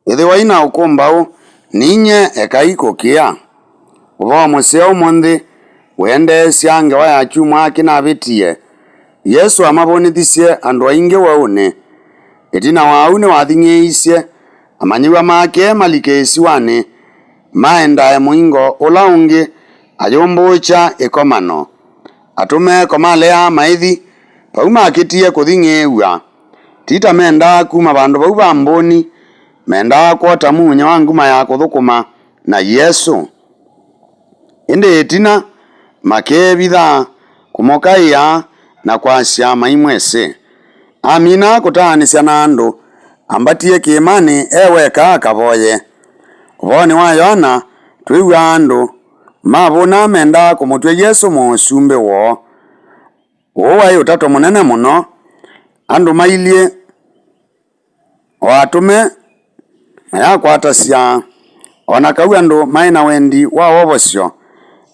Ithi waina ukumbau ninye ekaiko kia uva museo monthi wendeesya ngewa yachu mwaki navitie Yesu amavonithisye andu aingi waune itina wau ni wathing'iisye amanyiwa make malike isiwani maendae muingo ula ungi ayumbucha ikomano atume komalea maithi pau makitie kuthing'iiwa tita mendaa kuma vandu vau va mbuni mendaa kwota munya wa nguma ya kuthukuma na Yesu indi itina makevitha kumokaia na kwasya maimwesi amina kutaanisya na andu ambatie kiimani eweka akavoye uvoni wa Yohana twiwa andu mavuna menda kumutwe Yesu muusumbi woo uwai utatu munene muno andu mailie o atume mayakwatasya ona kau andu maina wendi wa wovosyo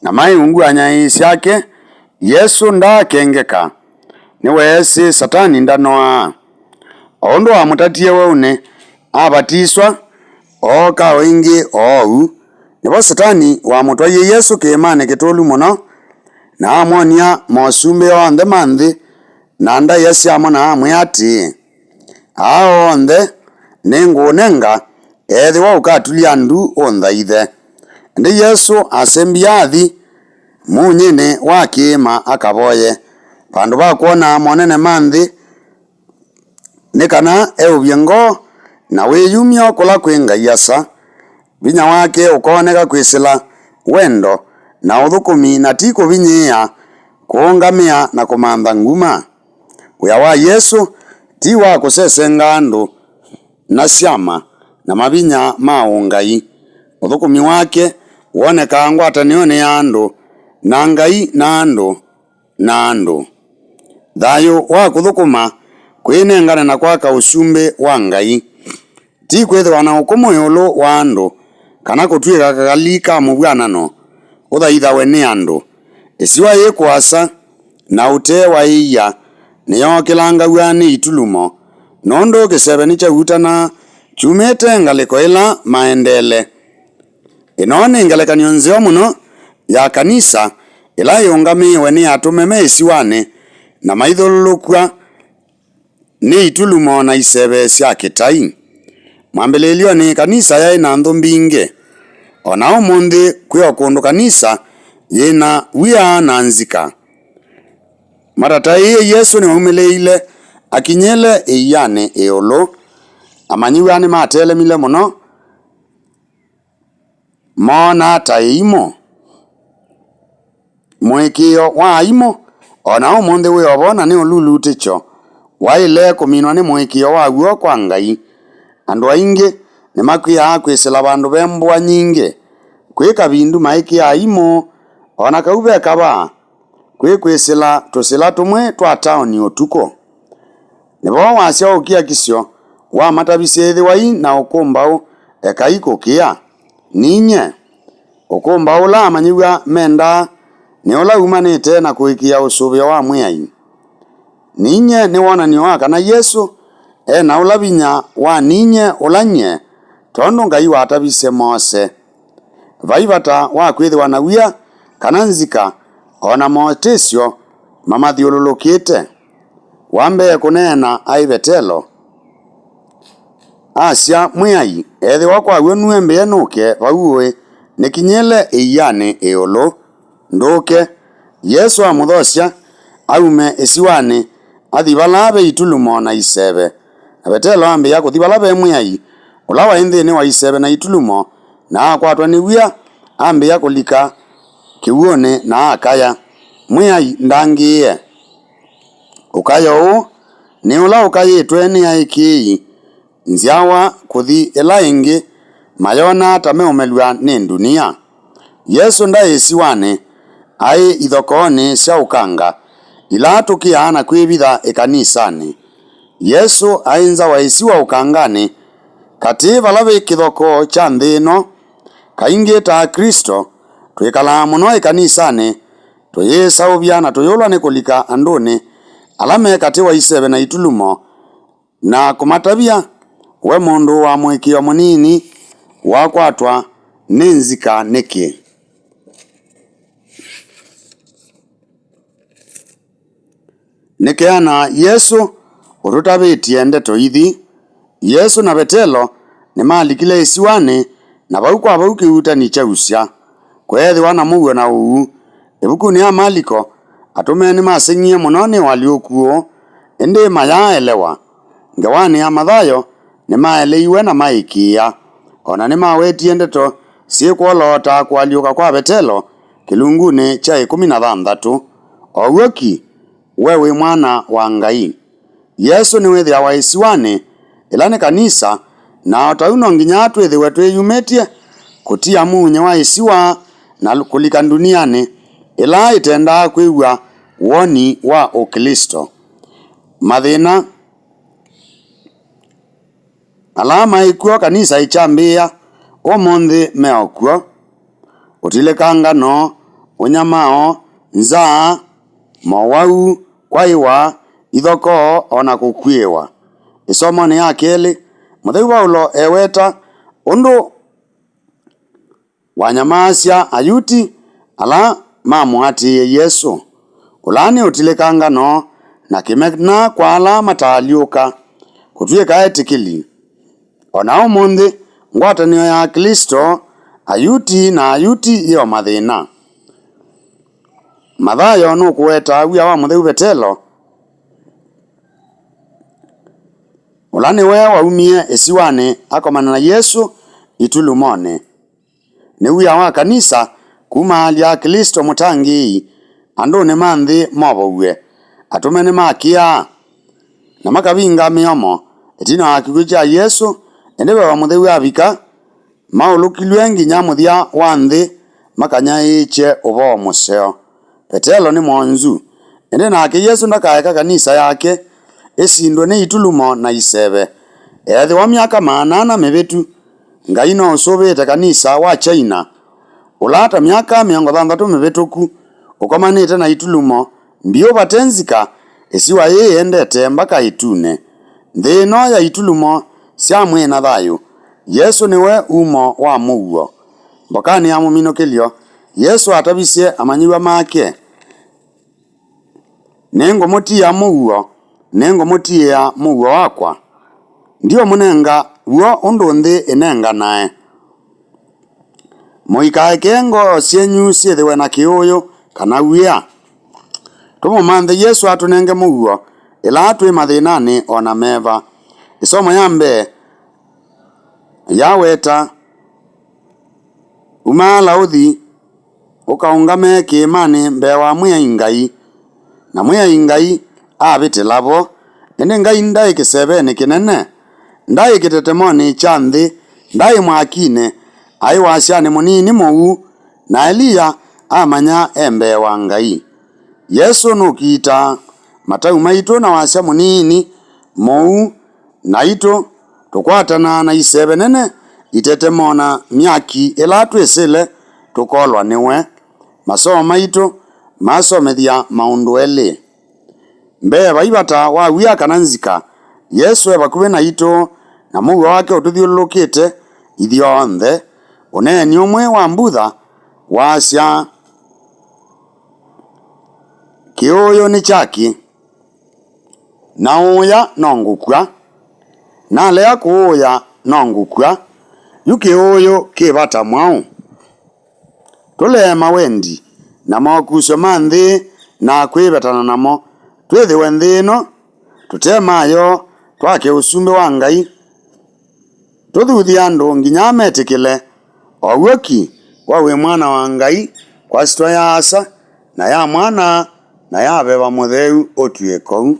na maiunguanya isyake Yesu ndakengeka ni weesi Satani ndanoa ondu amutatie waune abatiswa oka wingi ou nivo Satani wamutwaie Yesu kiimani kitulu muno na amonia mosumbi onthe manthi na ndaiya syamo na amwe ati ao onthe ni ngunenga ethiwa ukatulia ndu unthaithe ndi Yesu asembia athi munyini wa kiima akavoye vandu va kuona monene manthi ni kana euvye ngoo na wiyumya kula kwi Ngai asa vinya wake ukoneka kwisila wendo na uthukumi na ti kuvinyia kuungamia na kumantha nguma wia wa Yesu ti wa kusesenga andu na syama na mavinya ma ungai uthukumi wake woneka ngwatanioni ya andu na Ngai na andu thayu wa kuthukuma kwinengana na kwaka usumbi wa Ngai ti kwithiwa na ukumu yulu wa andu kana kutwika kagali ka mubwanano uthaithawe ni andu isiwa yikwasa na ute wa iya niyo kilangaw'a ni itulumo nondu kiseve ni chautana chumite ngaliko ila maendele ino ni ngalekanio nzeo muno ya kanisa ila yungamiwe ni atume me isiwani na maithulukwa ni itulumo na iseve sya kitai mwambililio ni kanisa yaina nthu mbingi ona umunthi kwio kundu kanisa yina wia na nzika marata ii Yesu ni umiliile akinyele iyani iulu amanyiwa ni matelemile muno mona ta imo mwikio wa imo ona umunthi wiovona ni ululuticho waile kuminwa ni mwikio waguo kwa Ngai andu aingi ni makwia kwisila vandu vembwa nyingi kwika vindu maikia imo ona kaube kaba kwisila tusila tumwe twa taoni utuko nivo wasya ukia kisyo wa matavisyethi wai na ukumbau ekaiko kia ninye ukumbau la amanyiwa menda ni ula umanite na kuikia usuvio wa mwiai ninye ni wonanio wa kana Yesu na ula vinya wa ninye ulanye tondu Ngai watavise Mose vaivata wa kwithiwa na wia kana nzika ona motisyo mamathiululukite wambee kunena aivetelo asya mwiai ethiwa kwaw'o nuembie nuke vauwe nikinyele iyani iulu nduke Yesu amuthosya aume isiwani athi vala ve itulumo na iseve avetelo ambia kuthi vala ve mwiai ula wa nthini wa iseve na itulumo na akwatwa ni wia ambia kulika kiw'uni na akaya mwiai ndangiie ukaya uu ni ula ukayitwe ni aikii nziawa kuthi ila ingi mayona tameumelwa ni ndunia Yesu ndaisiwani ai ithokoni sya ukanga ila tukiana kwivitha ikanisani Yesu ainza waisiwa ukangani kati vala vi kithoko cha nthino kaingi ta Kristo twikala muno ikanisani tuyisauvya na tuyulwa ni kulika anduni ala me kati wa iseve na itulumo na kumatavia we mundu wa mwikio munini wakwatwa ni nzika niki. Nikiana Yesu urutabitie ndeto ithi. Yesu na Petelo ni malikile isiwani na bau kwa bau kiutani chausya kwethiwa na muguo na uu. Ibuku ni Maliko atumeni masingie muno ni waliokuo indi mayaelewa. Ngewani ya Mathayo ni maeleiwe na maikia, ona ni mawetie ndeto sikwolota kwaliuka kwa Petelo kilunguni cha 16. Oguoki wewe mwana wa Ngai. Yesu ni withia wa isiwani ila ni kanisa, na otauno nginya twithiwe twiyumitie kutia munye wa isiwa na kulika duniani ila itenda kwigua woni wa Ukristo. Mathina alama ikuo kanisa ichambia umuthi meokuo: utilikanga no, unyamao, nzaa, mowau, kwaiwa, ithoko ona kukwiwa. Isomo ni akeli Mutheu Paulo eweta undu wanyamasya ayuti ala mamwatiie Yesu. Ulani utilikanga no na kimena kwa ala mataliuka kutwika etikili. Ona umuthi ngwatanio ya Kristo ayuti na ayuti iyo mathina. Mathayo nukuweta wia wa Mutheu Petelo ulani we waumie isiwani akomana na Yesu itulumone. Ni wia wa kanisa kuma alia Kristo mutangi andu ni manthi mobowe atumeni makia na makavinga miomo itina akigu cha Yesu endewe wa Mutheu abika maulukilwe nginya muthia wa nthi makanyaiche ubo museo. Petelo ni monzu ende nake Yesu ndakaeka kanisa yake isindwe ni itulumo na isebe. Ethi wa miaka 800 mivitu Ngai no usubite kanisa wa China ulata miaka 60 mivituku ukomanite na itulumo mbio batenzika isiwa endete mbaka itune. Nthino ya itulumo sia mwina thayu. Yesu niwe umo wa muguo. Mbokani ya muminukilio Yesu atabisie amanyiwa make. Nengo mutia muguo, nengo mutia muguo wakwa. Ndio munenga uo undu nthi inenga nae. Muikae kengo sienyu siethiwe na kiuyu kana wia. Tumumanthe Yesu atunenge muguo ila atwi mathinani ona meva. Isomo yambe yaweta umala uthi ukaungame kiimani mbewa mwiya Ngai, na mwiya Ngai abitilavo indi Ngai ndai kisebeni kinene, ndai kitetemoni cha nthi, ndai mwakine ai wasiani munini mou, na Elia amanya embewa Ngai. Yesu nukita matau maitu na wasya munini mou na itu tukwatana na isebe nene itetemona myaki ila twisile tukolwa niwe. Masomo maitu masomethia maundu eli mbeva ibata wa wia kana nzika. Yesu ebakubi na itu na muguo wake ututhiulukite ithionthe. Uneni umwe wa mbutha wasya kiuyu ni chaki na uya no ngukwa, na lea kuuya no ngukwa yuki uyu kibata mwau. Tulema wendi na mokusyo ma nthi na kwibetana namo twithiwe nthi ino tutemayo twake usumbi wa Ngai tuthuthia andu nginya metikile. Oguoki wawe mwana wa Ngai kwa sitwa ya asa na ya mwana na ya beba Mutheu otwie kou.